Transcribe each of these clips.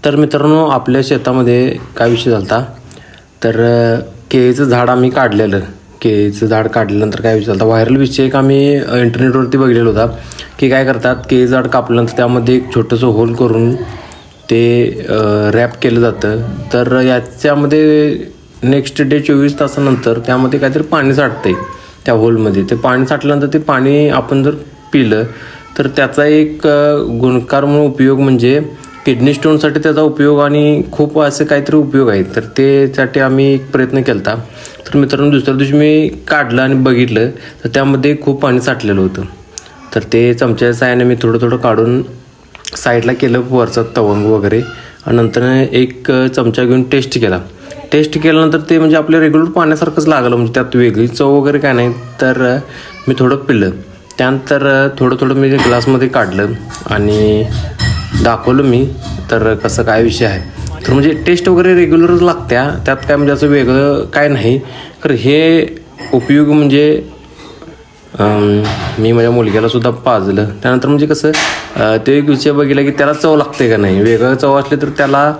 तर मित्रांनो, आपल्या शेतामध्ये काय विषय झाला होता, तर केळीचं झाड आम्ही काढलेलं. केळीचं झाड काढल्यानंतर काय विषय झाला होता, व्हायरल विषय एक आम्ही इंटरनेटवरती बघितलेला होता की काय करतात, केळी झाड कापल्यानंतर त्यामध्ये एक छोटंसं होल करून ते रॅप केलं जातं. तर याच्यामध्ये नेक्स्ट डे 24 तासानंतर त्यामध्ये काहीतरी पाणी साठतं आहे त्या होलमध्ये. ते पाणी साठल्यानंतर ते पाणी आपण जर पिलं तर त्याचा एक गुणकार म्हणून उपयोग म्हणजे किडनी स्टोनसाठी त्याचा उपयोग आणि खूप असे काहीतरी उपयोग आहेत. तर त्यासाठी आम्ही एक प्रयत्न केला होता. तर मित्रांनो, दुसऱ्या दिवशी मी काढलं आणि बघितलं तर त्यामध्ये खूप पाणी साठलेलं होतं. तर ते चमच्याच्या साहाय्याने मी थोडं थोडं काढून साईडला केलं, वरचा तवंग वगैरे, आणि नंतर एक चमचा घेऊन टेस्ट केल्यानंतर ते म्हणजे आपल्या रेग्युलर पाण्यासारखंच लागलं. म्हणजे त्यात वेगळी चव वगैरे काय नाही. तर मी थोडं पिलं. त्यानंतर थोडं मी ग्लासमध्ये काढलं आणि दाखवलं मी, तर कसं काय विषय आहे. तर म्हणजे टेस्ट वगैरे रेग्युलरच लागत्या, त्यात काय म्हणजे असं वेगळं काय नाही. तर हे उपयोग म्हणजे मी माझ्या मुलग्यालासुद्धा पाजलं. त्यानंतर म्हणजे कसं ते एक विषय बघितला की त्याला चव लागते का नाही. वेगळं चव असले तर त्याला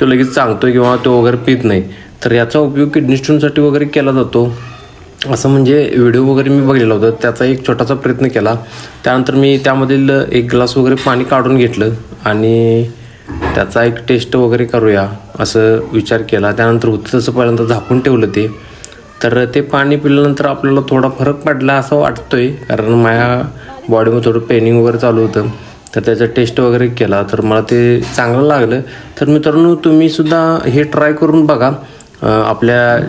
तो लगेच सांगतो किंवा तो वगैरे पित नाही. तर याचा उपयोग किडनी स्टोनसाठी वगैरे केला जातो असं म्हणजे व्हिडिओ वगैरे मी बघितला होता. त्याचा एक छोटासा प्रयत्न केला. त्यानंतर मी त्यामधील एक ग्लास वगैरे पाणी काढून घेतलं आणि त्याचा एक टेस्ट वगैरे करूया असं विचार केला. त्यानंतर होतं तसं पहिल्यांदा झाकून ठेवलं ते. तर ते पाणी पिल्यानंतर आपल्याला थोडा फरक पडला असं वाटतोय, कारण माझ्या बॉडीमध्ये थोडं पेनिंग वगैरे चालू होतं. तर त्याचा टेस्ट वगैरे केला तर मला ते चांगलं लागलं. तर मित्रांनो, तुम्हीसुद्धा हे ट्राय करून बघा. आपल्या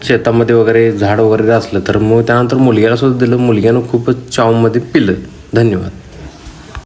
शेतामध्ये वगैरे झाड वगैरे असलं तर मग त्यानंतर मुलग्याला सुद्धा दिलं. मुलग्यानं खूपच चावमध्ये पिलं. धन्यवाद.